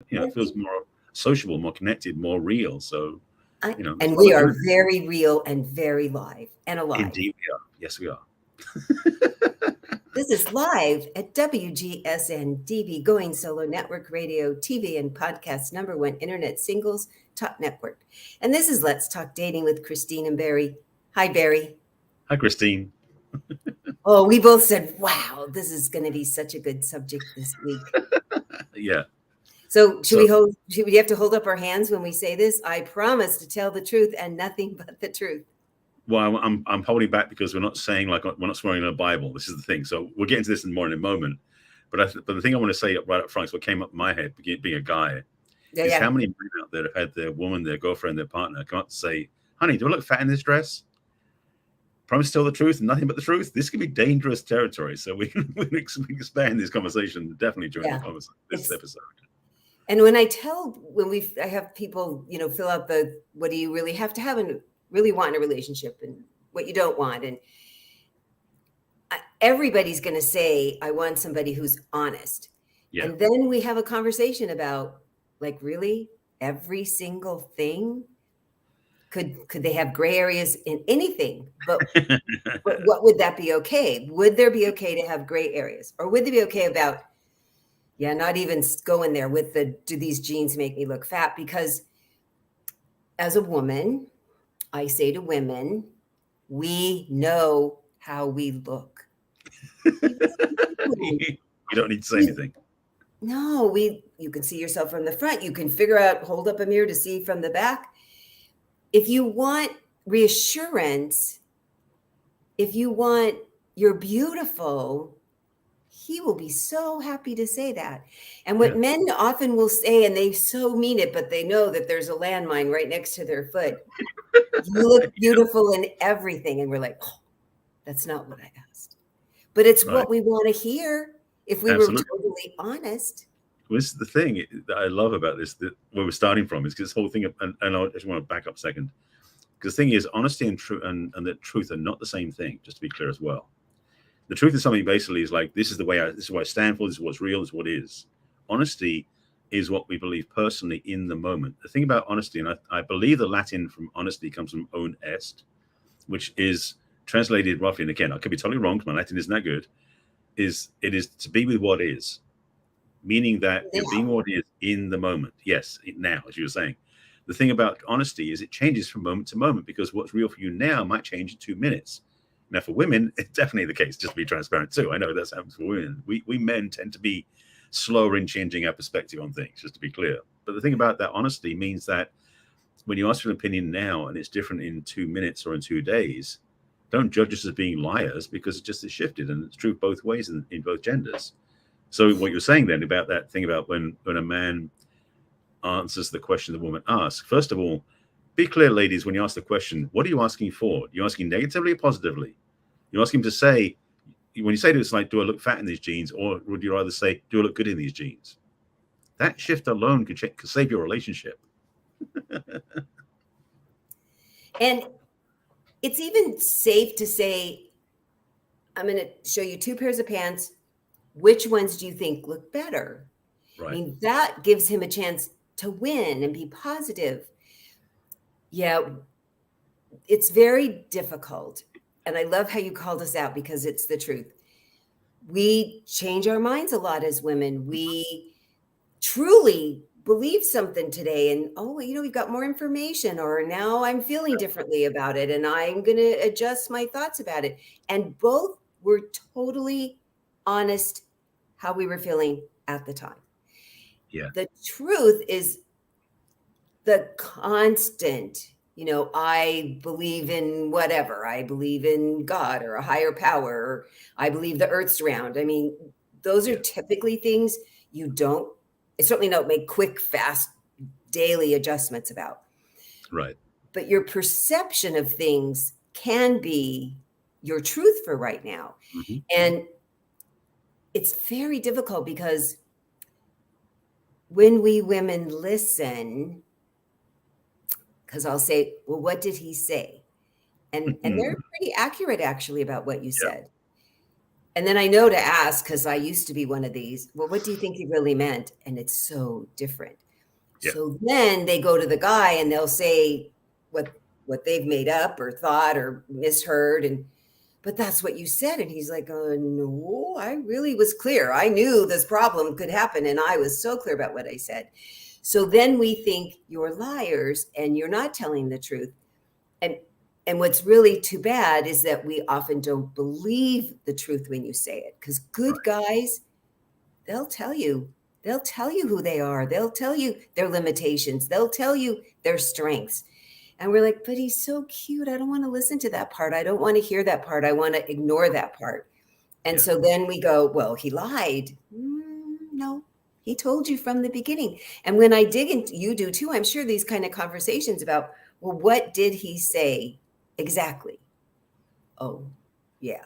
it feels more sociable, more connected, more real. So, that's And why we we're are doing it. very real and very live and alive. Indeed, we are. Yes, we are. This is live at WGSN-DB, Going Solo Network Radio, TV, and podcast #1 Internet Singles Top Network. And this is Let's Talk Dating with Christine and Barry. Hi, Barry. Hi, Christine. Oh, we both said, wow, this is going to be such a good subject this week. Yeah. So So, should we have to hold up our hands when we say this? I promise to tell the truth and nothing but the truth. well, I'm holding back because we're not saying like we're not swearing in the Bible. This is the thing. So we'll get into this more in a moment. But the thing I want to say right up front is what came up in my head, being a guy, Yeah, is yeah. how many men out there have had their woman, their girlfriend, their partner come up and say, "Honey, do I look fat in this dress? Promise to tell the truth and nothing but the truth." This can be dangerous territory. So we can expand this conversation definitely during Yeah. this episode. And when I have people, fill out what do you really have to have and really want in a relationship and what you don't want. And everybody's going to say, I want somebody who's honest. Yeah. And then we have a conversation about, like, really every single thing. Could they have gray areas in anything? But what would that be okay? Would there be okay to have gray areas? Or would they be okay about, yeah, not even going there with do these jeans make me look fat? Because as a woman, I say to women, we know how we look. You don't need to say anything. No, you can see yourself from the front. You can hold up a mirror to see from the back. If you want reassurance, if you want you're beautiful, he will be so happy to say that. And what men often will say, and they so mean it, but they know that there's a landmine right next to their foot. You look beautiful in everything. And we're like, oh, that's not what I asked. But it's what we want to hear if we were totally honest. Well, this is the thing that I love about this, that where we're starting from, is because this whole thing, and I just want to back up a second, because the thing is, honesty and truth and the truth are not the same thing, just to be clear as well. The truth is something basically is like, this is what I stand for, this is what's real, this is what is. Honesty is what we believe personally in the moment. The thing about honesty, and I believe the Latin from honesty comes from on est, which is translated roughly, and again, I could be totally wrong because my Latin isn't that good, it is to be with what is. Meaning that you're being what is in the moment. Yes, now, as you were saying. The thing about honesty is it changes from moment to moment, because what's real for you now might change in 2 minutes. Now, for women, it's definitely the case, just to be transparent too. I know that's happens for women. We men tend to be slower in changing our perspective on things, just to be clear. But the thing about that honesty means that when you ask for an opinion now and it's different in 2 minutes or in 2 days, don't judge us as being liars, because it's just shifted, and it's true both ways in both genders. So what you're saying then about that thing about when a man answers the question the woman asks, first of all, be clear, ladies, when you ask the question, what are you asking for? You're asking negatively or positively? You're asking to say, when you say to us, like, do I look fat in these jeans? Or would you rather say, do I look good in these jeans? That shift alone could save your relationship. And it's even safe to say, I'm going to show you 2 pairs of pants. Which ones do you think look better? Right. I mean, that gives him a chance to win and be positive. Yeah, it's very difficult. And I love how you called us out, because it's the truth. We change our minds a lot as women. We truly believe something today, and we've got more information, or now I'm feeling differently about it, and I'm going to adjust my thoughts about it. And both were totally honest how we were feeling at the time. Yeah. The truth is the constant, I believe in whatever. I believe in God or a higher power, or I believe the earth's round. I mean, those are typically things you certainly don't make quick, fast, daily adjustments about. Right. But your perception of things can be your truth for right now. Mm-hmm. And it's very difficult, because when we women listen, because I'll say, well, what did he say? And they're pretty accurate, actually, about what you said. And then I know to ask, because I used to be one of these, well, what do you think he really meant? And it's so different. Yeah. So then they go to the guy and they'll say what they've made up or thought or misheard. But that's what you said. And he's like, no, I really was clear. I knew this problem could happen. And I was so clear about what I said. So then we think you're liars and you're not telling the truth. And what's really too bad is that we often don't believe the truth when you say it, because good guys, they'll tell you who they are. They'll tell you their limitations. They'll tell you their strengths. And we're like, but he's so cute. I don't want to listen to that part. I don't want to hear that part. I want to ignore that part. And so then we go, well, he lied. No, he told you from the beginning. And when I dig into, you do too, I'm sure these kind of conversations about, well, what did he say exactly? Oh, yeah.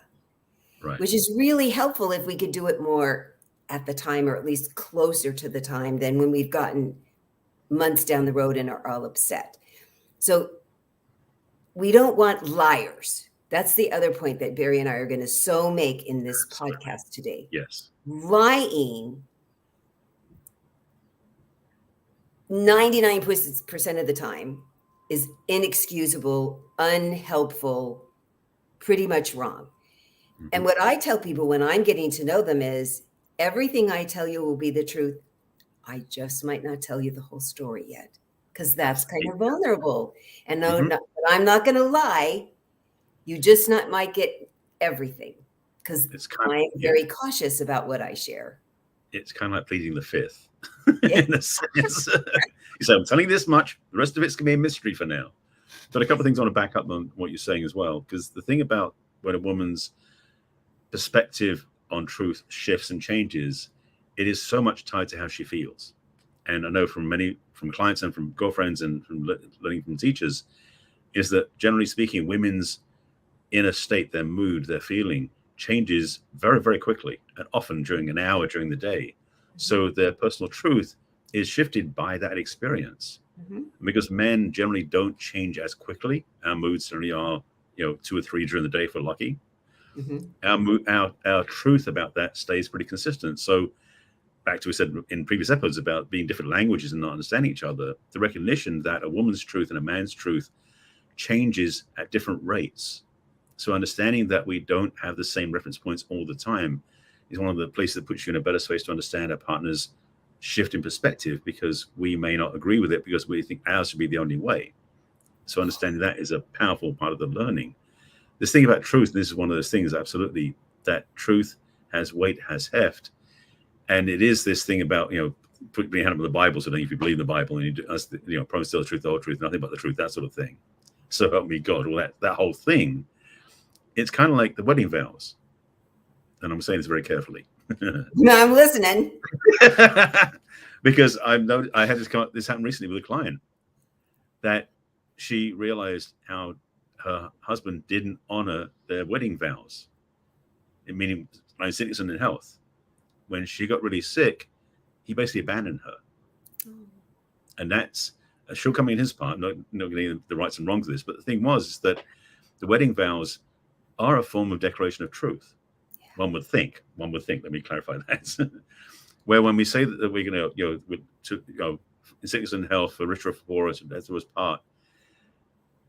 Right. Which is really helpful if we could do it more at the time, or at least closer to the time than when we've gotten months down the road and are all upset. So we don't want liars. That's the other point that Barry and I are going to so make in this podcast today. Yes. Lying 99% of the time is inexcusable, unhelpful, pretty much wrong. Mm-hmm. And what I tell people when I'm getting to know them is, everything I tell you will be the truth. I just might not tell you the whole story yet, because that's kind of vulnerable. And no, I'm not going to lie. You just might get everything, because I'm very cautious about what I share. It's kind of like pleading the fifth in a sense. You say, I'm telling you this much. The rest of it's going to be a mystery for now. But a couple of things I want to back up on what you're saying as well, because the thing about when a woman's perspective on truth shifts and changes, it is so much tied to how she feels. And I know from clients and from girlfriends and from learning from teachers, is that generally speaking, women's inner state, their mood, their feeling changes very, very quickly, and often during an hour during the day. So their personal truth is shifted by that experience. Because men generally don't change as quickly. Our moods certainly are, 2 or 3 during the day if we're lucky. Our truth about that stays pretty consistent. So back to what we said in previous episodes about being different languages and not understanding each other, the recognition that a woman's truth and a man's truth changes at different rates. So understanding that we don't have the same reference points all the time is one of the places that puts you in a better space to understand our partner's shift in perspective, because we may not agree with it because we think ours should be the only way. So understanding that is a powerful part of the learning. This thing about truth, and this is one of those things, absolutely, that truth has weight, has heft. And it is this thing about, putting your hand up on the Bible, so if you believe in the Bible and you promise to tell the truth, the whole truth, nothing but the truth, that sort of thing. So help me God, well, that whole thing, it's kind of like the wedding vows. And I'm saying this very carefully. No, I'm listening. Because I had this happen recently with a client, that she realized how her husband didn't honor their wedding vows, meaning sickness and in health. When she got really sick, he basically abandoned her. And that's a shortcoming in his part, not getting the rights and wrongs of this. But the thing was is that the wedding vows are a form of declaration of truth. One would think, let me clarify that. Where when we say that we're going to, in sickness and health, for richer or for poorer, as was part,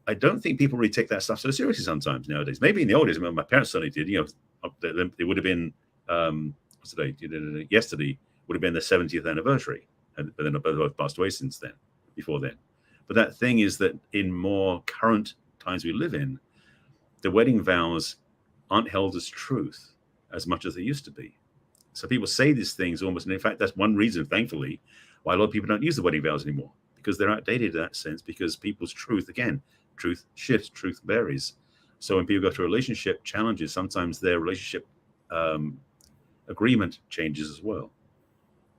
I don't think people really take that stuff so seriously sometimes nowadays. Maybe in the old days, my parents certainly did. It would have been, what's the date? Yesterday would have been their 70th anniversary. But then both passed away since then, before then. But that thing is that in more current times we live in, the wedding vows aren't held as truth as much as they used to be. So people say these things almost, and in fact, that's one reason, thankfully, why a lot of people don't use the wedding vows anymore, because they're outdated in that sense, because people's truth shifts, truth varies. So when people go through relationship challenges, sometimes their relationship agreement changes as well.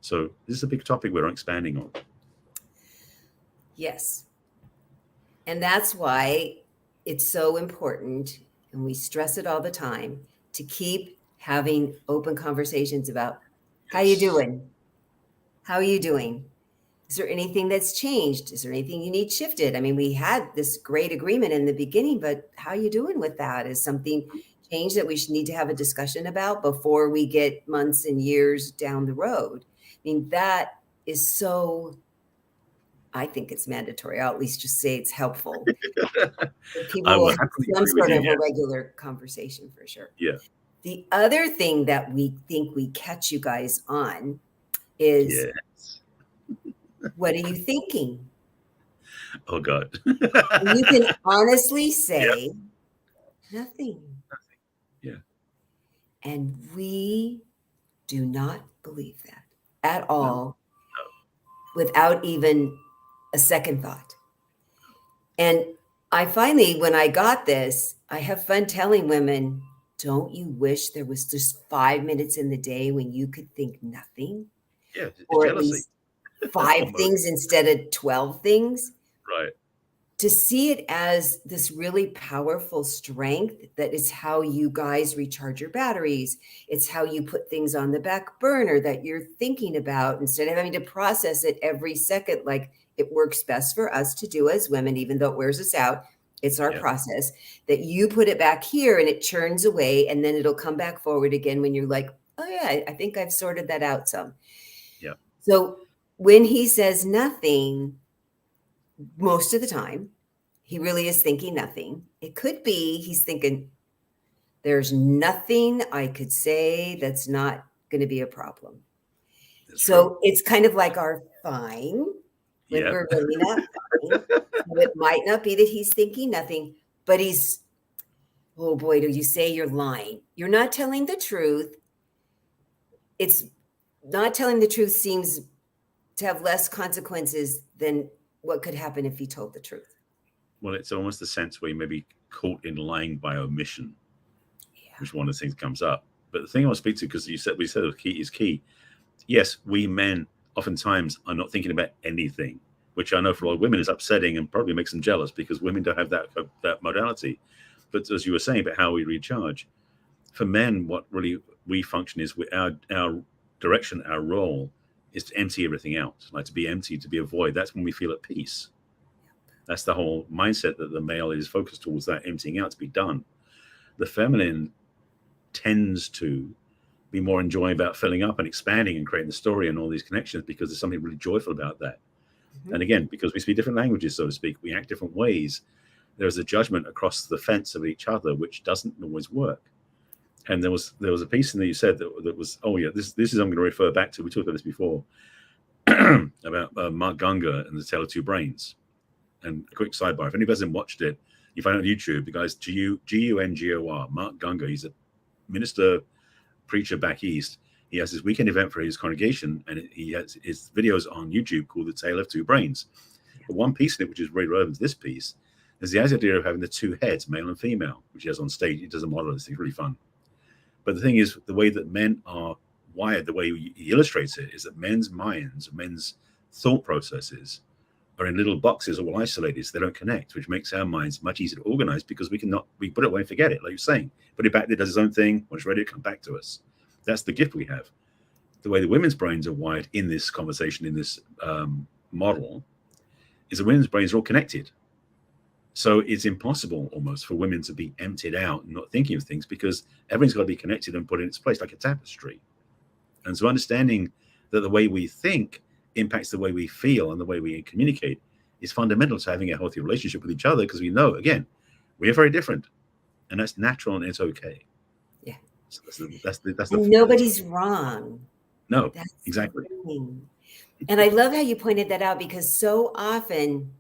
So this is a big topic we're expanding on. Yes. And that's why it's so important, and we stress it all the time, to keep having open conversations about how you doing? How are you doing? Is there anything that's changed? Is there anything you need shifted? I mean, we had this great agreement in the beginning, but how are you doing with that? Is something change that we should need to have a discussion about before we get months and years down the road. I mean, that is so, I think it's mandatory. I'll at least just say it's helpful. People I will will have happily some agree with sort you. of Yeah. a regular conversation for sure. Yeah. The other thing that we think we catch you guys on is, Yes. what are you thinking? Oh God. And you can honestly say nothing. Yeah. And we do not believe that at all, without even a second thought. And I finally, when I got this, I have fun telling women, don't you wish there was just 5 minutes in the day when you could think nothing? Yeah. It's Or at jealousy. least 5 Almost. things instead of 12 things? Right. To see it as this really powerful strength that is how you guys recharge your batteries. It's how you put things on the back burner that you're thinking about instead of having to process it every second. Like, it works best for us to do as women, even though it wears us out. It's our process that you put it back here and it churns away, and then it'll come back forward again when you're like, oh yeah, I think I've sorted that out some. Yeah. So when he says nothing, most of the time, he really is thinking nothing. It could be he's thinking, there's nothing I could say that's not going to be a problem. That's So true. it's kind of like our fine when we're really not fine. So it might not be that he's thinking nothing, but he's, oh boy, do you say you're lying? You're not telling the truth. It's not telling the truth seems to have less consequences than what could happen if he told the truth. Well, it's almost the sense where you may be caught in lying by omission, which one of the things comes up. But the thing I want to speak to, because we said the key is key. Yes, we men oftentimes are not thinking about anything, which I know for a lot of women is upsetting and probably makes them jealous because women don't have that modality. But as you were saying about how we recharge, for men, what really we function is our direction, our role is to empty everything out, like to be empty, to be a void. That's when we feel at peace. That's the whole mindset that the male is focused towards, that emptying out to be done. The feminine tends to be more enjoying about filling up and expanding and creating the story and all these connections because there's something really joyful about that. And again, because we speak different languages, so to speak, we act different ways. There's a judgment across the fence of each other, which doesn't always work. And there was a piece in there you said that was, oh yeah, this is I'm going to refer back to. We talked about this before about Mark Gungor and the Tale of Two Brains. And a quick sidebar: if anybody hasn't watched it, you find it on YouTube. The guy's Gungor, Mark Gungor. He's a minister, preacher back east. He has this weekend event for his congregation, and he has his videos on YouTube called The Tale of Two Brains. But one piece in it, which is really relevant to this piece, is the idea of having the two heads, male and female, which he has on stage. He does a model of this. It's really fun. But the thing is, the way that men are wired, the way he illustrates it, is that men's minds, men's thought processes are in little boxes, all isolated, so they don't connect, which makes our minds much easier to organize because we put it away and forget it, like you're saying. Put it back there, does its own thing, when it's ready to come back to us. That's the gift we have. The way the women's brains are wired in this conversation, in this model, is the women's brains are all connected. So it's impossible almost for women to be emptied out and not thinking of things because everything's got to be connected and put in its place like a tapestry. And so understanding that the way we think impacts the way we feel and the way we communicate is fundamental to having a healthy relationship with each other because we know, again, we are very different and that's natural and it's okay. Yeah. So that's the and nobody's wrong. No, that's exactly. And I love how you pointed that out because so often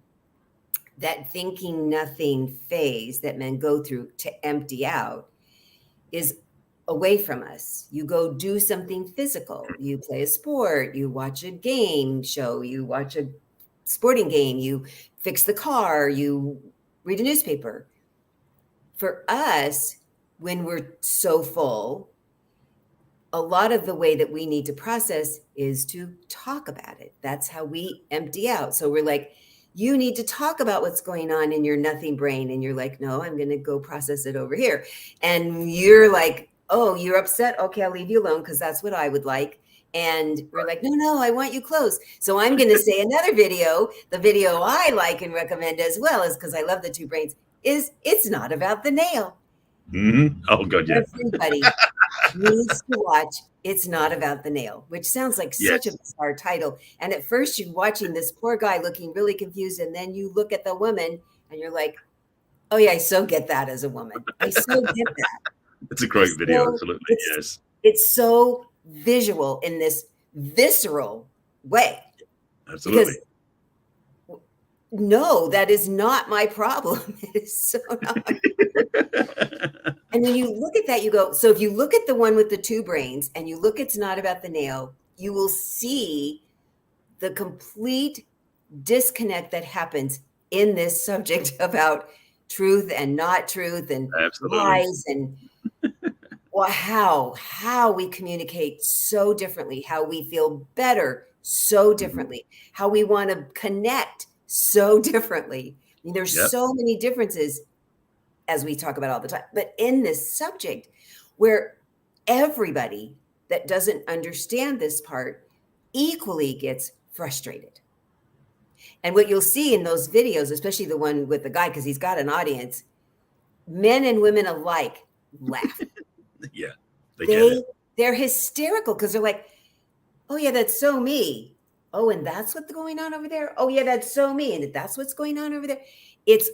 that thinking nothing phase that men go through to empty out is away from us. You go do something physical. You play a sport, you watch a game show, you watch a sporting game, you fix the car, you read a newspaper. For us, when we're so full, a lot of the way that we need to process is to talk about it. That's how we empty out. So we're like, you need to talk about what's going on in your nothing brain. And you're like, no, I'm going to go process it over here. And you're like, oh, you're upset. Okay, I'll leave you alone because that's what I would like. And we're like, no, I want you close. So I'm going to say another video. The video I like and recommend as well is because I love the two brains is it's not about the nail. Oh God, yeah. Everybody needs to watch It's Not About the Nail, which sounds like such a Yes. bizarre title. And at first you're watching this poor guy looking really confused, and then you look at the woman and you're like, oh yeah, I so get that as a woman. I so get that. It's a I great video. so Absolutely. it's Yes. it's so visual in this visceral way, because Absolutely. no, that is not my problem. It is so not. And when you look at that, you go, so if you look at the one with the two brains and you look, It's Not About the Nail, you will see the complete disconnect that happens in this subject about truth and not truth and Absolutely. lies, and how we communicate so differently, how we feel better so differently, how we want to connect so differently. I mean, there's Yep. so many differences, as we talk about all the time, but in this subject where everybody that doesn't understand this part equally gets frustrated. And what you'll see in those videos, especially the one with the guy, because he's got an audience, men and women alike laugh. Yeah. They get it. They're hysterical because they're like, oh yeah, that's so me. Oh, and that's what's going on over there. Oh yeah, that's so me. And that's what's going on over there. It's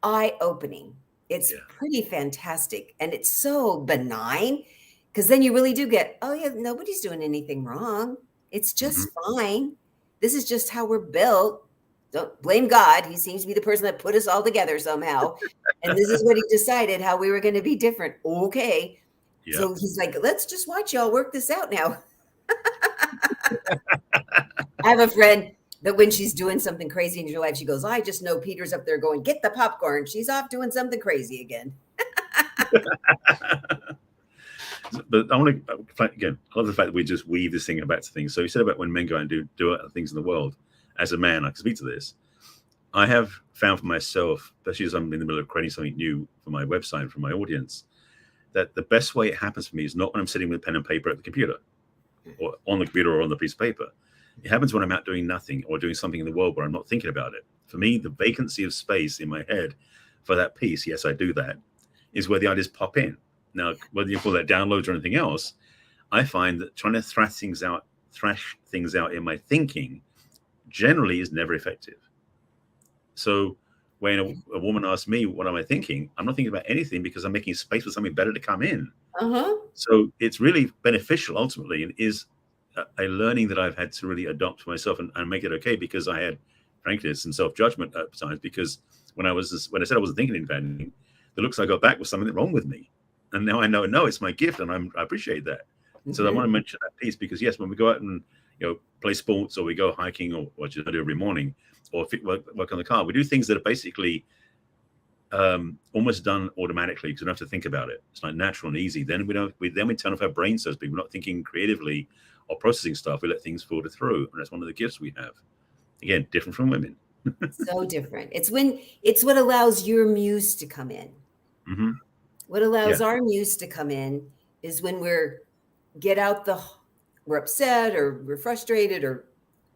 eye-opening. It's Yeah. pretty fantastic. And it's so benign, because then you really do get, oh yeah, nobody's doing anything wrong. It's just fine. This is just how we're built. Don't blame God. He seems to be the person that put us all together somehow. And this is what he decided, how we were going to be different. Okay. Yeah. So he's like, let's just watch y'all work this out now. I have a friend that when she's doing something crazy in her life, she goes, I just know Peter's up there going, get the popcorn. She's off doing something crazy again. But I want to, again, I love the fact that we just weave this thing back to things. So you said about when men go and do other things in the world. As a man, I can speak to this. I have found for myself, especially as I'm in the middle of creating something new for my website, for my audience, that the best way it happens for me is not when I'm sitting with pen and paper at the computer, or on the computer or on the piece of paper. It happens when I'm out doing nothing or doing something in the world where I'm not thinking about it. For me, the vacancy of space in my head for that piece, yes, I do that, is where the ideas pop in. Now, whether you call that downloads or anything else, I find that trying to thrash things out in my thinking generally is never effective. So when a woman asks me, what am I thinking? I'm not thinking about anything, because I'm making space for something better to come in. So it's really beneficial ultimately, and is a learning that I've had to really adopt for myself and make it okay, because I had, frankly, some self-judgment at times, because when I said I wasn't thinking anything, the looks I got back was something wrong with me. And now I know, no, it's my gift, and I appreciate that. So I want to mention that piece, because yes, when we go out and play sports, or we go hiking, or what I do every morning, or work on the car, we do things that are basically almost done automatically, because we don't have to think about it. It's like natural and easy. Then we turn off our brain, so to speak. We're not thinking creatively or processing stuff. We let things filter through, and that's one of the gifts we have. Again, different from women. So different. It's what allows your muse to come in. What allows our muse to come in is when we're upset, or we're frustrated, or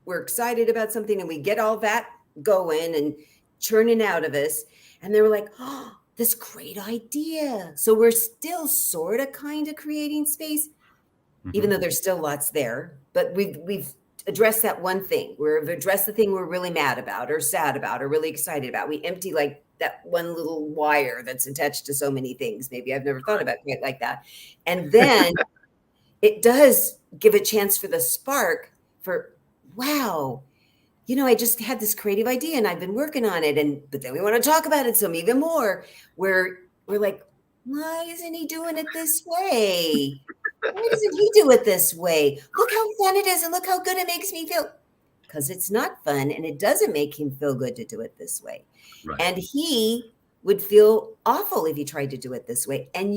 we're excited about something, and we get all that going and churning out of us. And they were like, oh, this great idea. So we're still sort of kind of creating space, even though there's still lots there. But we've addressed that one thing. We've addressed the thing we're really mad about, or sad about, or really excited about. We empty like that one little wire that's attached to so many things. Maybe I've never thought about it like that. And then it does give a chance for the spark for, wow, I just had this creative idea and I've been working on it. But then we want to talk about it some even more, where we're like, why isn't he doing it this way? Why doesn't he do it this way? Look how fun it is, and look how good it makes me feel. Because it's not fun, and it doesn't make him feel good to do it this way. Right. And he would feel awful if he tried to do it this way. And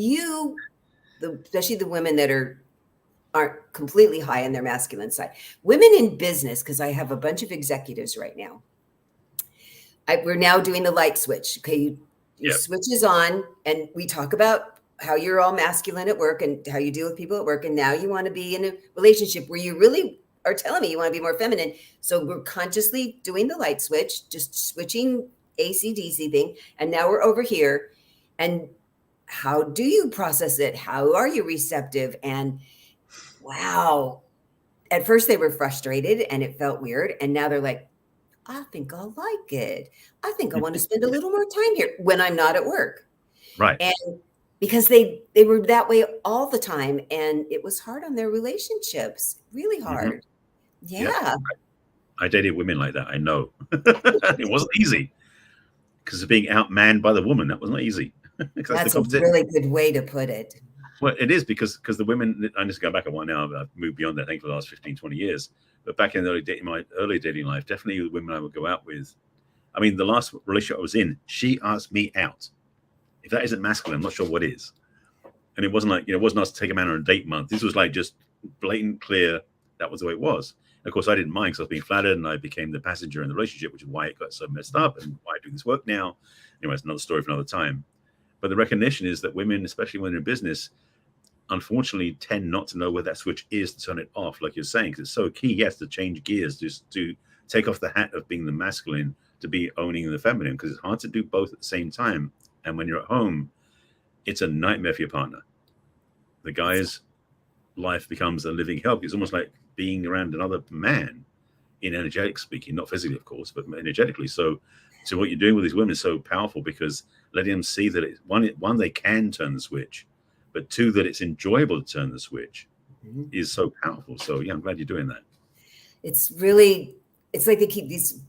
especially the women that aren't completely high on their masculine side. Women in business, because I have a bunch of executives right now. We're now doing the light switch. Okay, your switch is on, and we talk about how you're all masculine at work and how you deal with people at work. And now you want to be in a relationship where you really are telling me you want to be more feminine. So we're consciously doing the light switch, just switching AC/DC thing. And now we're over here. And how do you process it? How are you receptive? And wow, at first they were frustrated and it felt weird. And now they're like, I think I'll like it. I think I want to spend a little more time here when I'm not at work. Right. And because they were that way all the time, and it was hard on their relationships, really hard. Yeah. I dated women like that. I know. It wasn't easy because of being outmanned by the woman. That was not easy. That's a really good way to put it. Well, it is because the women, I just go back a while now, I've moved beyond that, I think, for the last 15, 20 years. But back in my early dating life, definitely the women I would go out with. I mean, the last relationship I was in, she asked me out. If that isn't masculine, I'm not sure what is. And it wasn't like, it wasn't us to take a man on a date month. This was like just blatant, clear. That was the way it was. And of course, I didn't mind because I was being flattered and I became the passenger in the relationship, which is why it got so messed up and why I do this work now. Anyway, it's another story for another time. But the recognition is that women, especially when they're in business, unfortunately tend not to know where that switch is to turn it off, like you're saying, because it's so key, yes, to change gears, just to take off the hat of being the masculine to be owning the feminine, because it's hard to do both at the same time. And when you're at home, it's a nightmare for your partner. The guy's life becomes a living hell. It's almost like being around another man, in energetic speaking, not physically, of course, but energetically. So what you're doing with these women is so powerful, because letting them see that it's one, they can turn the switch, but two, that it's enjoyable to turn the switch is so powerful. So yeah, I'm glad you're doing that. It's like they keep these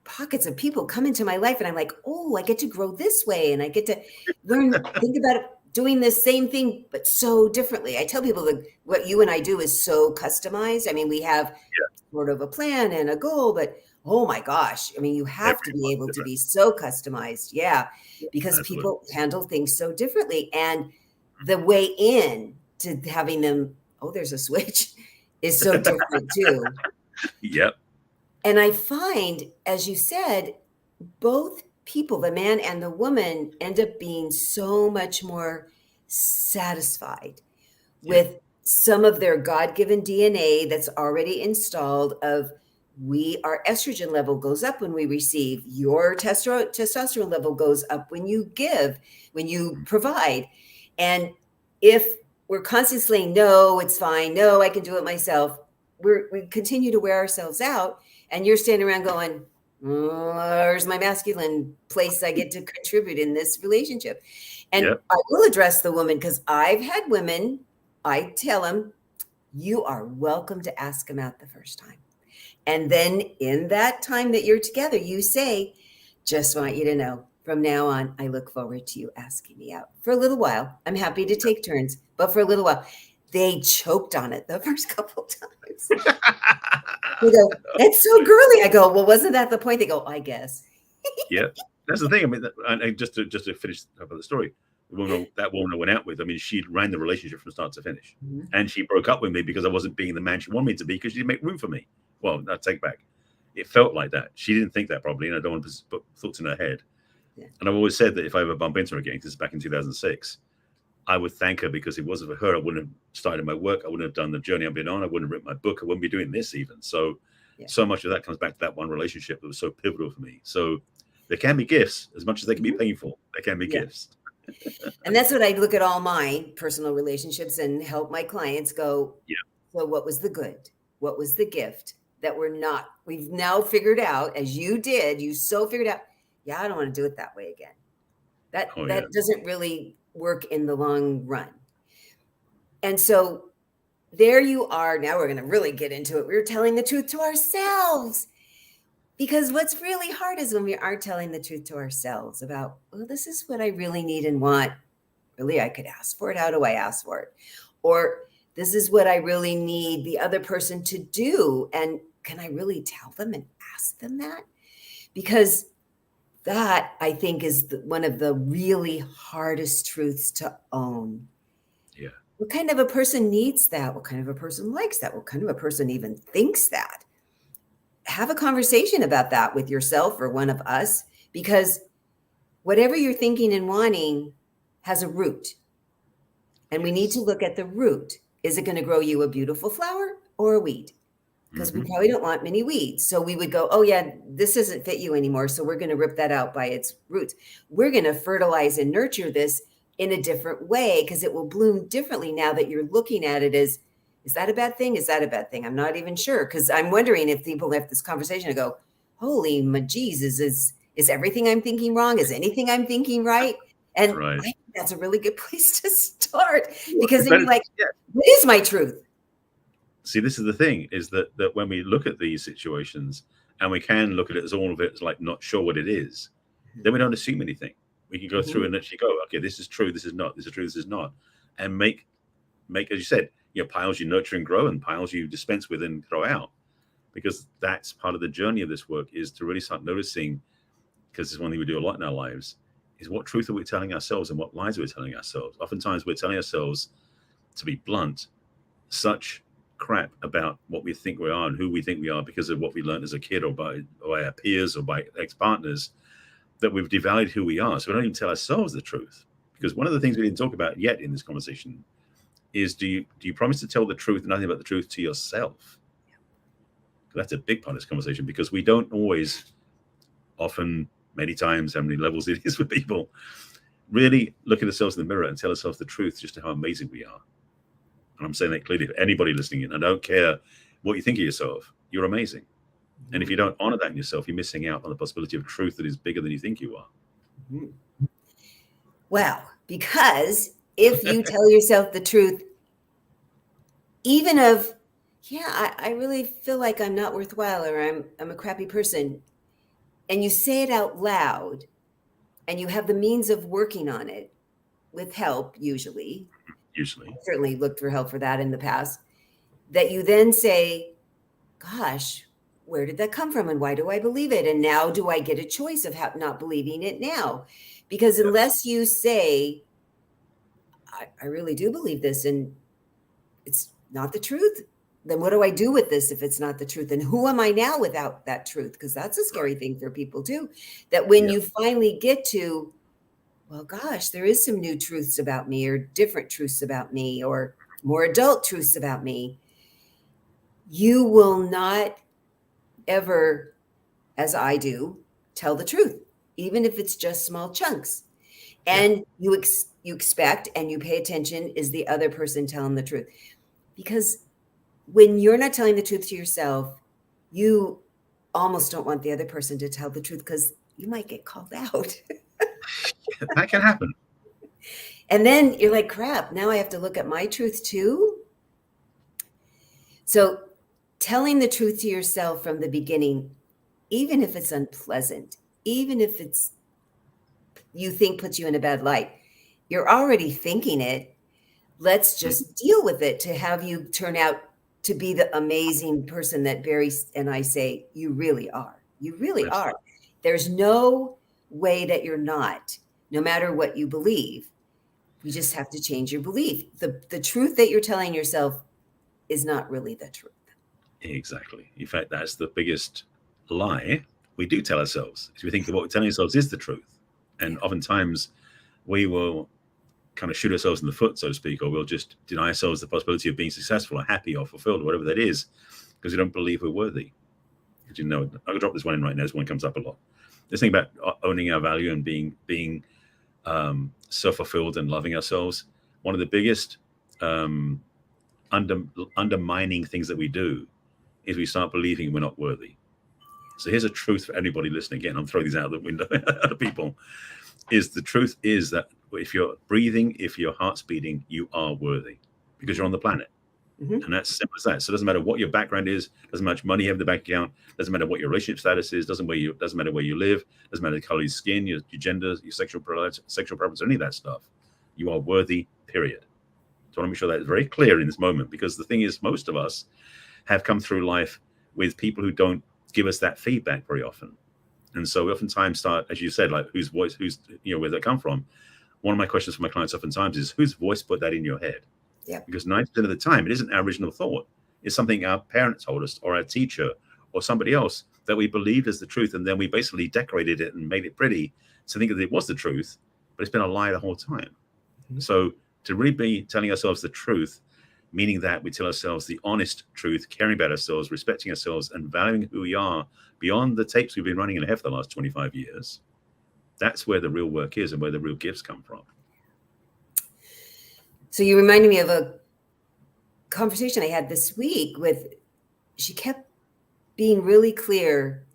pockets of people come into my life and I'm like, oh, I get to grow this way. And I get to learn, think about doing the same thing, but so differently. I tell people that what you and I do is so customized. I mean, we have sort of a plan and a goal, but oh my gosh, I mean, you have to be able to be so customized. Yeah. Because people handle things so differently. And the way in to having them, oh, there's a switch, is so different too. Yep. And I find, as you said, both people, the man and the woman, end up being so much more satisfied with some of their God-given DNA that's already installed of our estrogen level goes up when we receive, your testosterone level goes up when you give, when you provide. And if we're constantly saying, no, it's fine, no, I can do it myself, we continue to wear ourselves out. And you're standing around going, where's my masculine place I get to contribute in this relationship? And I will address the woman, because I've had women, I tell them, you are welcome to ask them out the first time. And then in that time that you're together, you say, just want you to know, from now on, I look forward to you asking me out for a little while. I'm happy to take turns, but for a little while. They choked on it the first couple of times. They go, it's so girly. I go, well, wasn't that the point? They go, I guess. Yeah, that's the thing. I mean, and just to finish up the story, that woman I went out with, I mean, she ran the relationship from start to finish. And she broke up with me because I wasn't being the man she wanted me to be, because she didn't make room for me. Well, I take back. It felt like that. She didn't think that probably, and I don't want to put thoughts in her head. Yeah. And I've always said that if I ever bump into her again, because it's back in 2006, I would thank her, because if it wasn't for her, I wouldn't have started my work. I wouldn't have done the journey I've been on. I wouldn't have written my book. I wouldn't be doing this even. So, so much of that comes back to that one relationship that was so pivotal for me. So there can be gifts, as much as they can be painful. There can be gifts. And that's what I look at all my personal relationships and help my clients go, so what was the good? What was the gift that we've now figured out, as you did, you so figured out, I don't want to do it that way again. That doesn't really work in the long run. And so there you are. Now we're going to really get into it. We're telling the truth to ourselves, because what's really hard is when we aren't telling the truth to ourselves about, well, this is what I really need and want. Really, I could ask for it. How do I ask for it? Or this is what I really need the other person to do. And can I really tell them and ask them that? Because that, I think, is one of the really hardest truths to own. Yeah. What kind of a person needs that? What kind of a person likes that? What kind of a person even thinks that? Have a conversation about that with yourself or one of us, because whatever you're thinking and wanting has a root. And we need to look at the root. Is it going to grow you a beautiful flower or a weed? Because we probably don't want many weeds. So we would go, oh yeah, this doesn't fit you anymore. So we're going to rip that out by its roots. We're going to fertilize and nurture this in a different way, because it will bloom differently now that you're looking at it as, is that a bad thing? Is that a bad thing? I'm not even sure, because I'm wondering if people have this conversation and go, holy majeez, is everything I'm thinking wrong? Is anything I'm thinking right? And Right. I think that's a really good place to start, Well, because then you're like, what is my truth? See, this is the thing, is that when we look at these situations, and we can look at it as all of it as like not sure what it is, then we don't assume anything. We can go through and actually go, okay, this is true, this is not, this is true, this is not, and make, as you said, piles you nurture and grow, and piles you dispense with and throw out, because that's part of the journey of this work, is to really start noticing, because it's one thing we do a lot in our lives, is what truth are we telling ourselves and what lies are we telling ourselves. Oftentimes we're telling ourselves, to be blunt, such crap about what we think we are and who we think we are because of what we learned as a kid, or by our peers, or by ex-partners, that we've devalued who we are. So we don't even tell ourselves the truth. Because one of the things we didn't talk about yet in this conversation is, do you promise to tell the truth and nothing but the truth to yourself? That's a big part of this conversation, because we don't always, often, many times, how many levels it is for people, really look at ourselves in the mirror and tell ourselves the truth, just to how amazing we are. And I'm saying that clearly to anybody listening in. I don't care what you think of yourself. You're amazing. And if you don't honor that in yourself, you're missing out on the possibility of truth that is bigger than you think you are. Well, because if you tell yourself the truth, even of, I really feel like I'm not worthwhile, or I'm a crappy person, and you say it out loud, and you have the means of working on it with help, usually. I certainly looked for help for that in the past, that you then say, gosh, where did that come from? And why do I believe it? And now do I get a choice of not believing it now? Because unless you say, I really do believe this, and it's not the truth, then what do I do with this if it's not the truth? And who am I now without that truth? Because that's a scary thing for people too, that when you finally get to, well, gosh, there is some new truths about me, or different truths about me, or more adult truths about me, you will not ever, as I do, tell the truth, even if it's just small chunks. And you expect, and you pay attention, is the other person telling the truth? Because when you're not telling the truth to yourself, you almost don't want the other person to tell the truth, because you might get called out. That can happen. And then you're like, crap, now I have to look at my truth too. So telling the truth to yourself from the beginning, even if it's unpleasant, even if it's, you think puts you in a bad light, you're already thinking it. Let's just deal with it to have you turn out to be the amazing person that Barry and I say you really are. You really are. There's no way that you're not, no matter what you believe. You just have to change your belief. The truth that you're telling yourself is not really the truth. Exactly. In fact, that's the biggest lie we do tell ourselves. We think that what we're telling ourselves is the truth. And oftentimes we will kind of shoot ourselves in the foot, so to speak, or we'll just deny ourselves the possibility of being successful or happy or fulfilled, or whatever that is, because we don't believe we're worthy. I'll drop this one in right now. This one comes up a lot. This thing about owning our value and being so fulfilled and loving ourselves. One of the biggest undermining things that we do is we start believing we're not worthy. So here's a truth for anybody listening. Again, I'm throwing these out the window at other people. Is the truth is that if you're breathing, if your heart's beating, you are worthy, because you're on the planet. And that's simple as that. So it doesn't matter what your background is, doesn't matter how much money you have in the bank account, doesn't matter what your relationship status is, doesn't matter where you live, doesn't matter the color of your skin, your gender, your sexual preference, any of that stuff. You are worthy, period. So I want to make sure that is very clear in this moment, because the thing is, most of us have come through life with people who don't give us that feedback very often. And so we oftentimes start, as you said, like whose voice, where that come from. One of my questions for my clients oftentimes is, whose voice put that in your head? Yeah. Because 90% of the time, it isn't our original thought. It's something our parents told us, or our teacher, or somebody else that we believed as the truth. And then we basically decorated it and made it pretty to think that it was the truth, but it's been a lie the whole time. So to really be telling ourselves the truth, meaning that we tell ourselves the honest truth, caring about ourselves, respecting ourselves, and valuing who we are beyond the tapes we've been running in the last 25 years. That's where the real work is, and where the real gifts come from. So you reminded me of a conversation I had this week with, she kept being really clear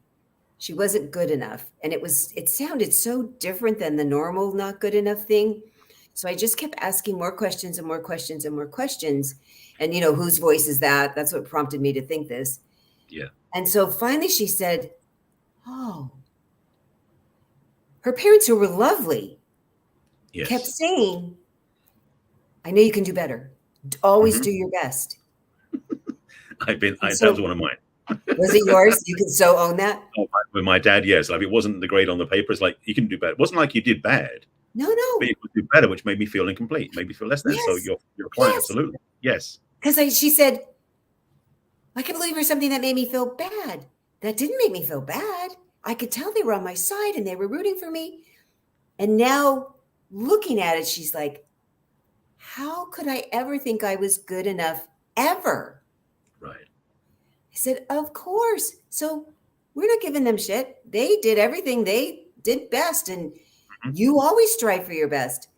she wasn't good enough. And it sounded so different than the normal not good enough thing. So I just kept asking more questions and more questions and more questions. And, whose voice is that? That's what prompted me to think this. Yeah. And so finally she said, oh, her parents, who were lovely, Yes. kept saying, I know you can do better. Always Mhm. do your best. That So was one of mine. was it yours? You can so own that? Oh, with my dad, yes. Like, it wasn't the grade on the paper. It's like, you can do better. It wasn't like you did bad, No, but no. you could do better, which made me feel incomplete, made me feel less than. So Yes. you're a client, Yes. absolutely. Yes. Because she said, I can't believe it was something that made me feel bad. That didn't make me feel bad. I could tell they were on my side and they were rooting for me. And now looking at it, she's like, how could I ever think I was good enough ever? Right. I said, of course. So we're not giving them shit. They did everything they did best. And Mhm. you always strive for your best.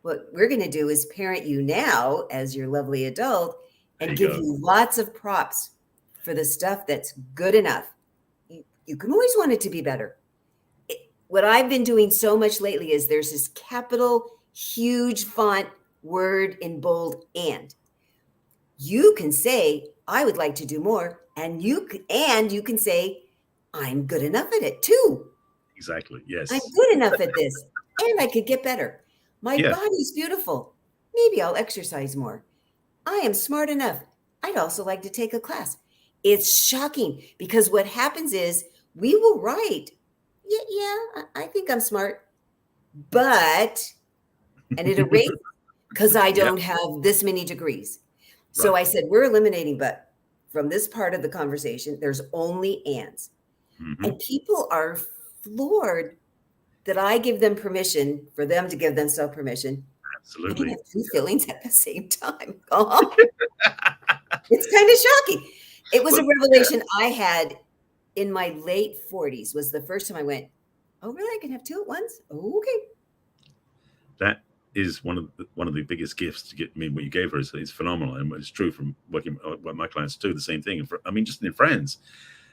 What we're going to do is parent you now as your lovely adult There and you give go. you lots of props for the stuff that's good enough. You can always want it to be better. What I've been doing so much lately is there's this capital, huge font word in bold, and you can say, I would like to do more. And you can say, I'm good enough at it too. Exactly. I'm Yes. good enough at this, and I could get better. My Yeah. body's beautiful. Maybe I'll exercise more. I am smart enough. I'd also like to take a class. It's shocking because what happens is we will write, yeah, I think I'm smart, but, and it erases because I Yeah. don't have this many degrees. So Right. I said, we're eliminating, but from this part of the conversation, there's only ands. Hmm. And people are floored that I give them permission for them to give themselves permission. I can Absolutely. have two feelings at the same time. It's kind of shocking. It was a Well, yeah, revelation I had in my late 40s, was the first time I went, oh, really? I can have two at once? Oh, okay. that is one of the biggest gifts to get. I mean, what you gave her is phenomenal, and it's true from working what my clients do. The same thing. I mean, just in friends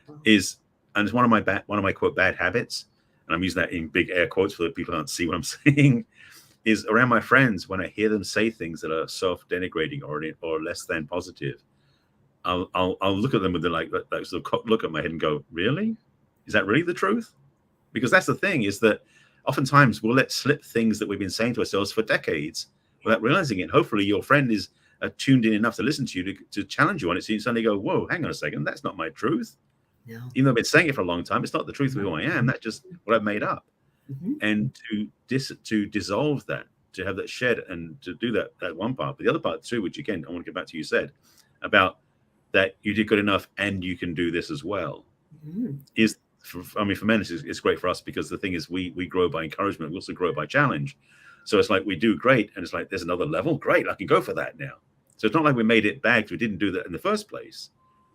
Oh, is, and it's one of my quote bad habits, and I'm using that in big air quotes for the people who can't see what I'm saying. Is around my friends when I hear them say things that are self-denigrating or less than positive, I'll look at them with the like sort of look at my head and go, really? Is that really the truth? Because that's the thing, is that oftentimes we'll let slip things that we've been saying to ourselves for decades without realizing it. Hopefully your friend is tuned in enough to listen to you to challenge you on it. So you suddenly go, whoa, hang on a second. That's not my truth. no. Even though I've been saying it for a long time, it's not the truth of who I am. That's just what I've made up. Mm-hmm. And to dissolve that, to have that shed and to do that one part. But the other part too, which again, I want to get back to you said about that you did good enough and you can do this as well, Mm-hmm. is for men it's great for us because the thing is we grow by encouragement, we also grow by challenge. So it's like we do great and it's like there's another level, great, I can go for that now. So it's not like we made it bad because we didn't do that in the first place,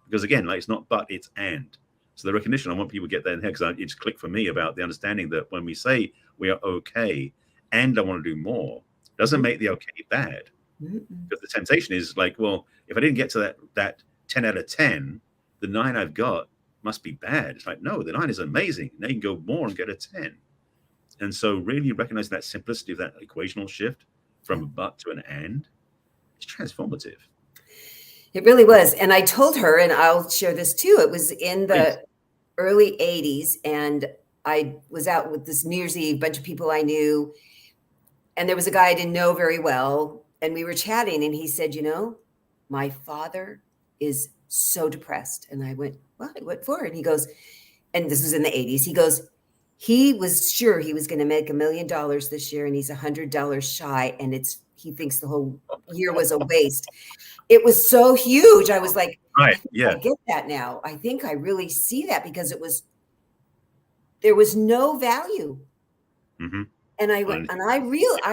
because again, like, it's not but, it's and. So the recognition, I want people to get that in here, because it just clicked for me about the understanding that when we say we are okay and I want to do more, doesn't make the okay bad. Mm-hmm. Because the temptation is like, well, if I didn't get to that 10 out of 10, the 9 I've got must be bad. It's like, no, the 9 is amazing. Now you can go more and get a 10. And so really recognizing that simplicity of that equational shift from a but to an and is transformative. It really was. And I told her, and I'll share this too, it was in Please. the early 80s, and I was out with this New Year's Eve, bunch of people I knew, and there was a guy I didn't know very well, and we were chatting, and he said, my father is so depressed. And I went, what for? And he goes, and this was in the 80s, he goes, he was sure he was going to make $1 million this year, and he's $100 shy, and he thinks the whole year was a waste. It was so huge. I was like, I Right. think Yeah. I get that now. I think I really see that, because there was no value. Mm-hmm. And I went, and I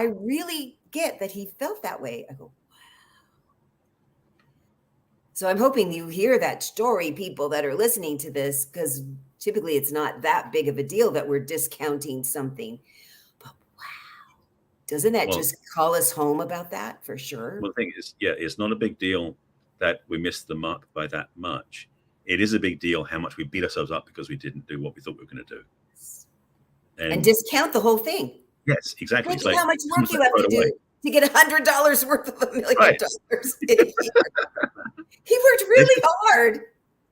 really get that he felt that way. I go, wow. So I'm hoping you hear that story, people that are listening to this, because typically it's not that big of a deal that we're discounting something. But wow. Doesn't that Well, just call us home about that for sure? well, the thing is, yeah, it's not a big deal that we missed the mark by that much. It is a big deal how much we beat ourselves up because we didn't do what we thought we were going to do. And And discount the whole thing. yes, exactly. Look It's at like how much work someone said you have right to away. do to get $100 worth of $1 million Right. in a year. He worked really hard.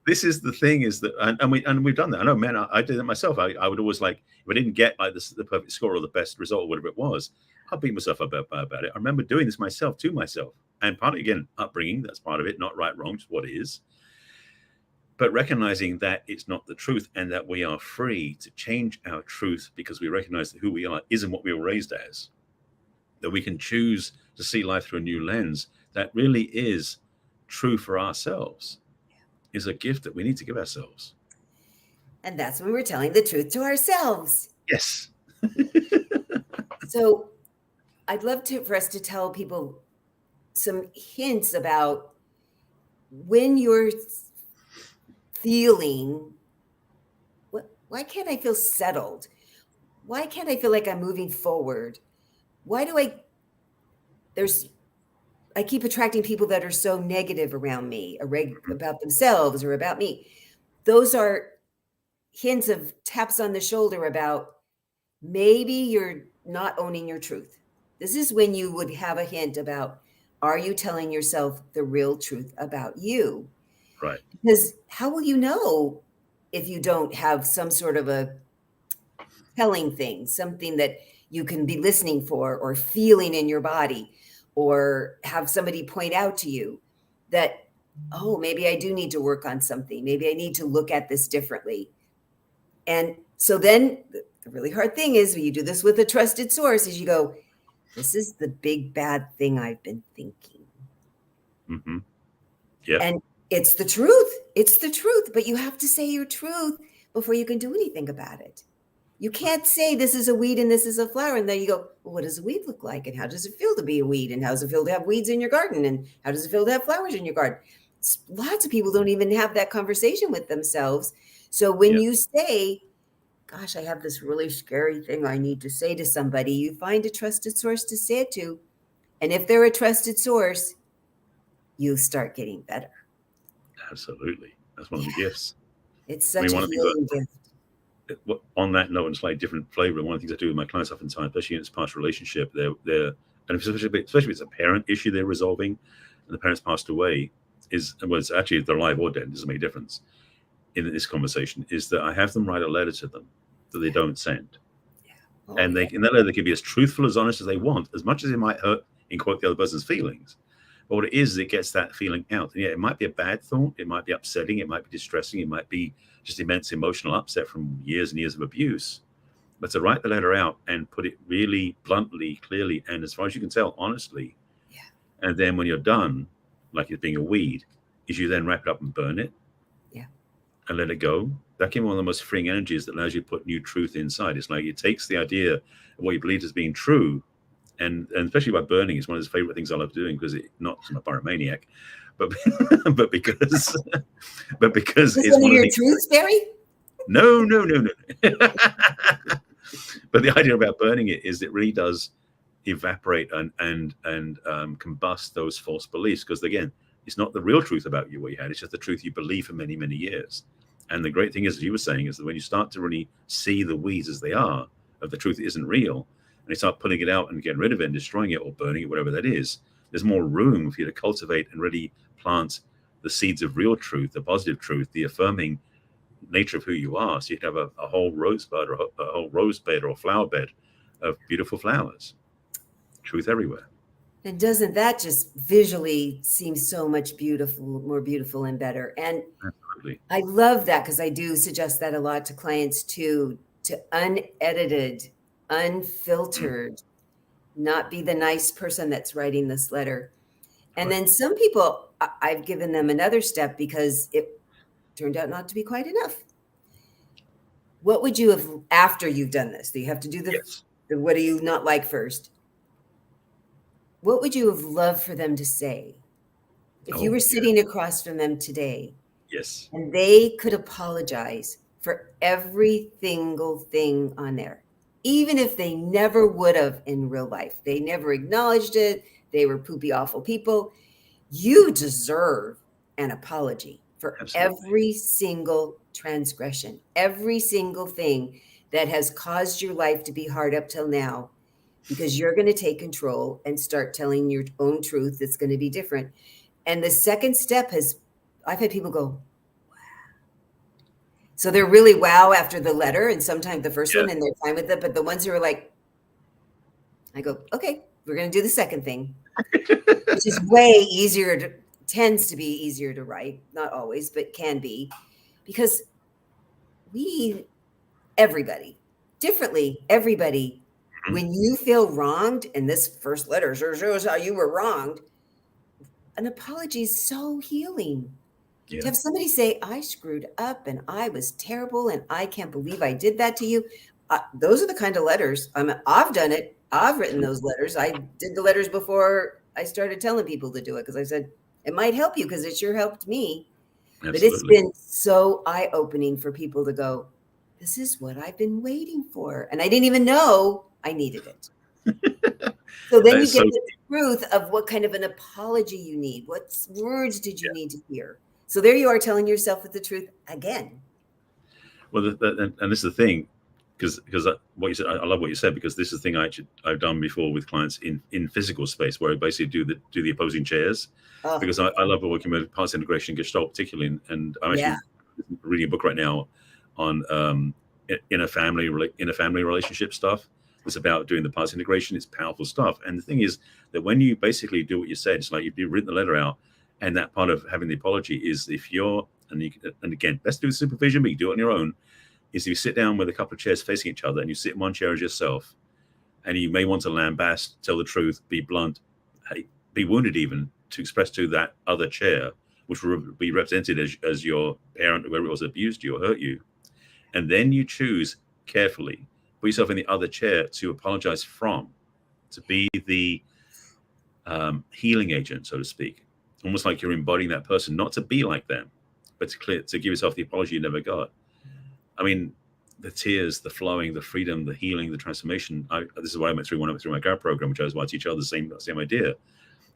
This is the thing is that, and we've done that. I know, man, I did it myself. I would always like, if I didn't get like the perfect score or the best result or whatever it was, I'll beat myself up about it. I remember doing this myself to myself, and partly again, upbringing, that's part of it, not right, wrong, just what is. But recognizing that it's not the truth and that we are free to change our truth because we recognize that who we are isn't what we were raised as, that we can choose to see life through a new lens that really is true for ourselves, is a gift that we need to give ourselves. And that's when we're telling the truth to ourselves. Yes. So I'd love for us to tell people some hints about when you're feeling, why can't I feel settled? Why can't I feel like I'm moving forward? Why do I keep attracting people that are so negative around me, about themselves or about me. Those are hints of taps on the shoulder about maybe you're not owning your truth. This is when you would have a hint about, are you telling yourself the real truth about you? Right. Because how will you know if you don't have some sort of a telling thing, something that you can be listening for or feeling in your body, or have somebody point out to you that, oh, maybe I do need to work on something. Maybe I need to look at this differently. And so then the really hard thing is when you do this with a trusted source is you go, this is the big bad thing I've been thinking. Mm-hmm. Yeah. And it's the truth. It's the truth. But you have to say your truth before you can do anything about it. You can't say this is a weed and this is a flower. And then you go, well, what does a weed look like? And how does it feel to be a weed? And how does it feel to have weeds in your garden? And how does it feel to have flowers in your garden? Lots of people don't even have that conversation with themselves. So when you say, gosh, I have this really scary thing I need to say to somebody, you find a trusted source to say it to. And if they're a trusted source, you start getting better. Absolutely. That's one of the gifts. It's such a healing gift. On that note, and slightly different flavor, one of the things I do with my clients oftentimes, especially in its past relationship, and especially if it's a parent issue they're resolving and the parents passed away, it's actually if they're alive or dead, it doesn't make a difference in this conversation, is that I have them write a letter to them that they don't send. In that letter, they can be as truthful, as honest as they want, as much as it might hurt, in quote, the other person's feelings. But what it is, it gets that feeling out. And it might be a bad thought. It might be upsetting. It might be distressing. It might be just immense emotional upset from years and years of abuse. But to write the letter out and put it really bluntly, clearly, and as far as you can tell, honestly. Yeah. And then when you're done, like it's being a weed, is you then wrap it up and burn it. Yeah. And let it go. That can be one of the most freeing energies that allows you to put new truth inside. It's like it takes the idea of what you believe as being true. And especially by burning, it's one of his favorite things I love doing because not I'm a pyromaniac, but because it's one of your truths, Barry? No. But the idea about burning it is it really does evaporate and combust those false beliefs, because again, it's not the real truth about you what you had, it's just the truth you believe for many, many years. And the great thing is, as you were saying, is that when you start to really see the weeds as they are, of the truth that isn't real, and you start putting it out and getting rid of it and destroying it or burning it, whatever that is, there's more room for you to cultivate and really plant the seeds of real truth, the positive truth, the affirming nature of who you are. So you can have a whole rosebud or a whole rose bed or a flower bed of beautiful flowers. Truth everywhere. And doesn't that just visually seem so much more beautiful and better? And absolutely, I love that, because I do suggest that a lot to clients too, to unedited, unfiltered, not be the nice person that's writing this letter. And then some people, I've given them another step because it turned out not to be quite enough. What would you have, after you've done this? Do you have to do the what do you not like first? What would you have loved for them to say if you were sitting across from them today? Yes. And they could apologize for every single thing on there, even if they never would have in real life. They never acknowledged it. They were poopy, awful people. You deserve an apology for Absolutely. every single transgression, every single thing that has caused your life to be hard up till now, because you're going to take control and start telling your own truth that's going to be different. And the second step I've had people go, so they're really wow after the letter and sometimes the first one, and they're fine with it. But the ones who are like, I go, okay, we're going to do the second thing, which is way easier tends to be easier to write. Not always, but can be, because everybody, when you feel wronged, and this first letter shows how you were wronged, an apology is so healing. Yeah. To have somebody say, I screwed up and I was terrible and I can't believe I did that to you. Those are the kind of letters. I've done it. I've written those letters. I did the letters before I started telling people to do it, because I said, it might help you, because it sure helped me. Absolutely. But it's been so eye-opening for people to go, this is what I've been waiting for. And I didn't even know I needed it. So then you get the truth of what kind of an apology you need. What words did you need to hear? So there you are, telling yourself the truth again. Well, and this is the thing, because what you said, I love what you said, because this is the thing I've done before with clients in physical space, where I basically do the opposing chairs, because I love working with parts integration and Gestalt particularly, and I'm actually reading a book right now on inner family relationship stuff. It's about doing the parts integration. It's powerful stuff. And the thing is that when you basically do what you said, it's like you've written the letter out, and that part of having the apology is, if you're, and again, best do the supervision, but you do it on your own, is if you sit down with a couple of chairs facing each other and you sit in one chair as yourself, and you may want to lambast, tell the truth, be blunt, be wounded even, to express to that other chair, which will be represented as your parent, whoever it was that abused you or hurt you. And then you choose carefully, put yourself in the other chair to apologize from, to be the healing agent, so to speak. Almost like you're embodying that person, not to be like them, but to give yourself the apology you never got. I mean, the tears, the flowing, the freedom, the healing, the transformation. This is what I went through when I went through my grad program, which I was why I teach others the same idea.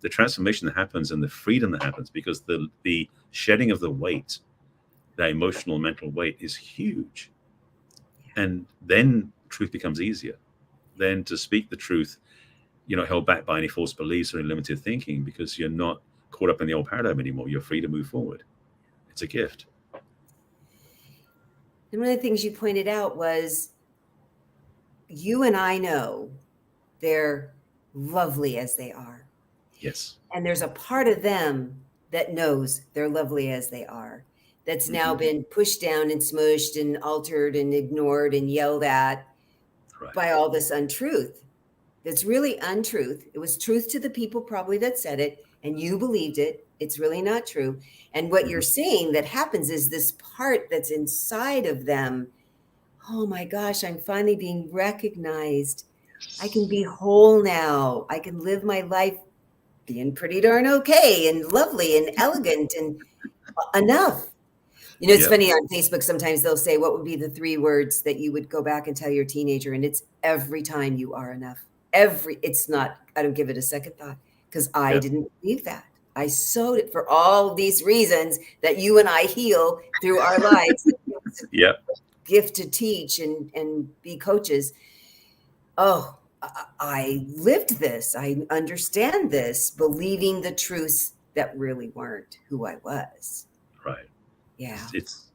The transformation that happens and the freedom that happens, because the shedding of the weight, that emotional, mental weight, is huge. And then truth becomes easier. Then to speak the truth, you're not held back by any false beliefs or any limited thinking, because you're not caught up in the old paradigm anymore. You're free to move forward. It's a gift. And one of the things you pointed out was, you and I know they're lovely as they are. Yes. And there's a part of them that knows they're lovely as they are, that's now been pushed down and smushed and altered and ignored and yelled at by all this untruth. That's really untruth. It was truth to the people probably that said it, and you believed it. It's really not true. And what you're saying that happens is this part that's inside of them. Oh my gosh, I'm finally being recognized. I can be whole now. I can live my life being pretty darn okay and lovely and elegant and enough. You know, it's funny on Facebook, sometimes they'll say, what would be the 3 words that you would go back and tell your teenager? And it's every time you are enough. It's not, I don't give it a second thought, because I didn't believe that. I sowed it for all these reasons that you and I heal through our lives. Gift to teach and be coaches. Oh, I lived this. I understand this, believing the truths that really weren't who I was. Right. Yeah. It's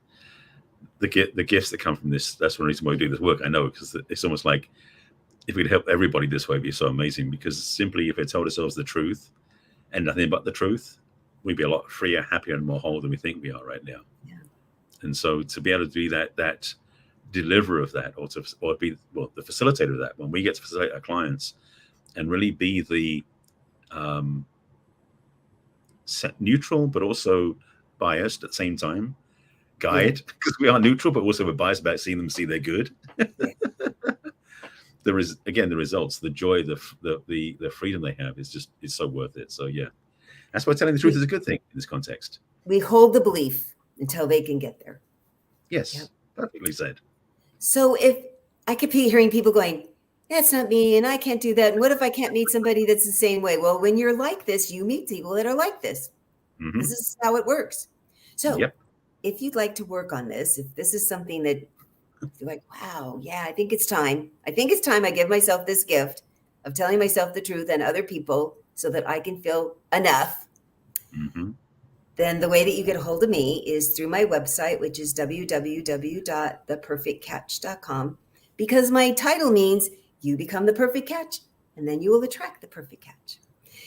the gifts that come from this. That's one reason why we do this work. I know, because it's almost like, if we could help everybody this way, it'd be so amazing. Because simply, if we told ourselves the truth and nothing but the truth, we'd be a lot freer, happier, and more whole than we think we are right now. Yeah. And so to be able to be that deliverer of that, or be the facilitator of that, when we get to facilitate our clients and really be the neutral but also biased at the same time guide, because we are neutral but also we're biased about seeing them see they're good. There is, again, the results, the joy, the freedom they have is so worth it. So that's why telling the truth is a good thing in this context. We hold the belief until they can get there. Yes. Perfectly said. So if I keep hearing people going, that's not me, and I can't do that. And what if I can't meet somebody that's the same way? Well, when you're like this, you meet people that are like this. Hmm. This is how it works. So Yep. if you'd like to work on this, if this is something that you're like, wow, yeah, I think it's time. I think it's time I give myself this gift of telling myself the truth and other people so that I can feel enough. Hmm. Then the way that you get a hold of me is through my website, which is www.theperfectcatch.com, because my title means you become the perfect catch, and then you will attract the perfect catch.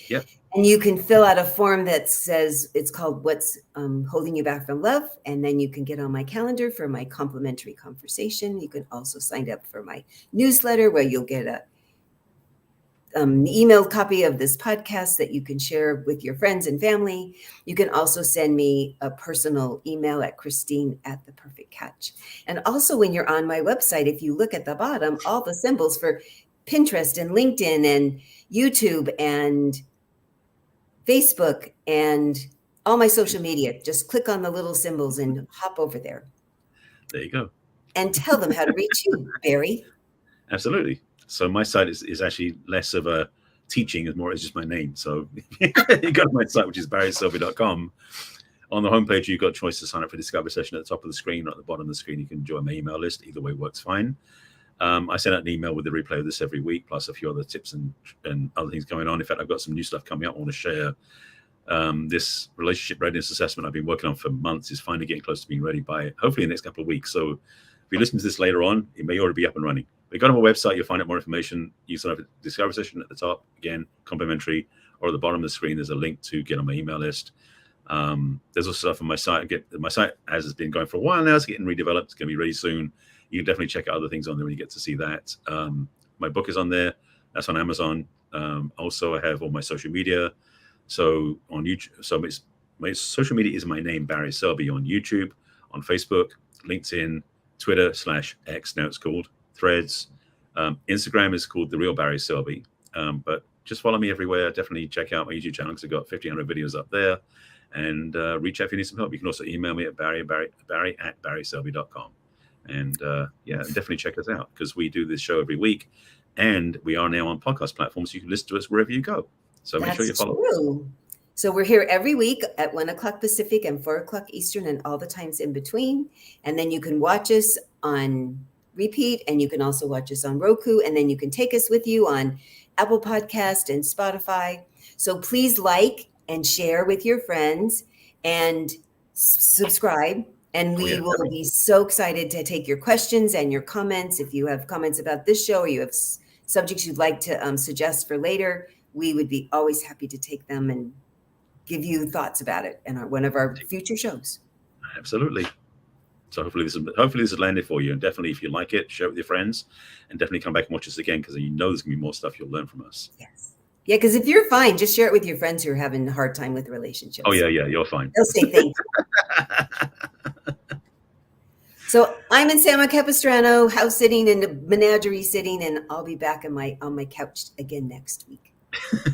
Yep. And you can fill out a form that says, it's called What's Holding You Back from Love. And then you can get on my calendar for my complimentary conversation. You can also sign up for my newsletter where you'll get a emailed copy of this podcast that you can share with your friends and family. You can also send me a personal email at Christine@theperfectcatch. And also when you're on my website, if you look at the bottom, all the symbols for Pinterest and LinkedIn and YouTube and Facebook and all my social media, just click on the little symbols and hop over there. There you go. And tell them how to reach you, Barry. Absolutely. So my site is actually less of a teaching, as more as just my name. So you go to my site, which is barryselby.com. On the homepage, you've got a choice to sign up for a discovery session at the top of the screen or at the bottom of the screen. You can join my email list. Either way works fine. I send out an email with the replay of this every week, plus a few other tips and other things going on. In fact, I've got some new stuff coming up. I want to share this relationship readiness assessment I've been working on for months is finally getting close to being ready by hopefully the next couple of weeks. So if you listen to this later on, it may already be up and running. But go to my website, you'll find out more information. You sign up for a discovery session at the top, again, complimentary, or at the bottom of the screen, there's a link to get on my email list. There's also stuff on my site. My site, as it's been going for a while now, it's getting redeveloped. It's going to be ready soon. You can definitely check out other things on there when you get to see that. My book is on there. That's on Amazon. Also, I have all my social media. So on YouTube, so my social media is my name, Barry Selby, on YouTube, on Facebook, LinkedIn, Twitter /X, now it's called Threads. Instagram is called The Real Barry Selby. But just follow me everywhere. Definitely check out my YouTube channel because I've got 1,500 videos up there. And reach out if you need some help. You can also email me at barry@barryselby.com. And definitely check us out because we do this show every week. And we are now on podcast platforms. So you can listen to us wherever you go. So make sure you follow us. So we're here every week at 1 o'clock Pacific and 4 o'clock Eastern and all the times in between. And then you can watch us on repeat, and you can also watch us on Roku, and then you can take us with you on Apple Podcast and Spotify. So please like and share with your friends and subscribe. And we will be so excited to take your questions and your comments. If you have comments about this show or you have subjects you'd like to suggest for later, we would be always happy to take them and give you thoughts about it in one of our future shows. Absolutely. So hopefully this has landed for you. And definitely, if you like it, share it with your friends, and definitely come back and watch us again because you know there's gonna be more stuff you'll learn from us. Yes. Yeah, because if you're fine, just share it with your friends who are having a hard time with relationships. Oh yeah, you're fine. They'll say thank you. So I'm in San Juan Capistrano, house sitting and menagerie sitting, and I'll be back on my couch again next week.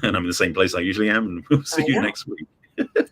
And I'm in the same place I usually am, and we'll see you next week.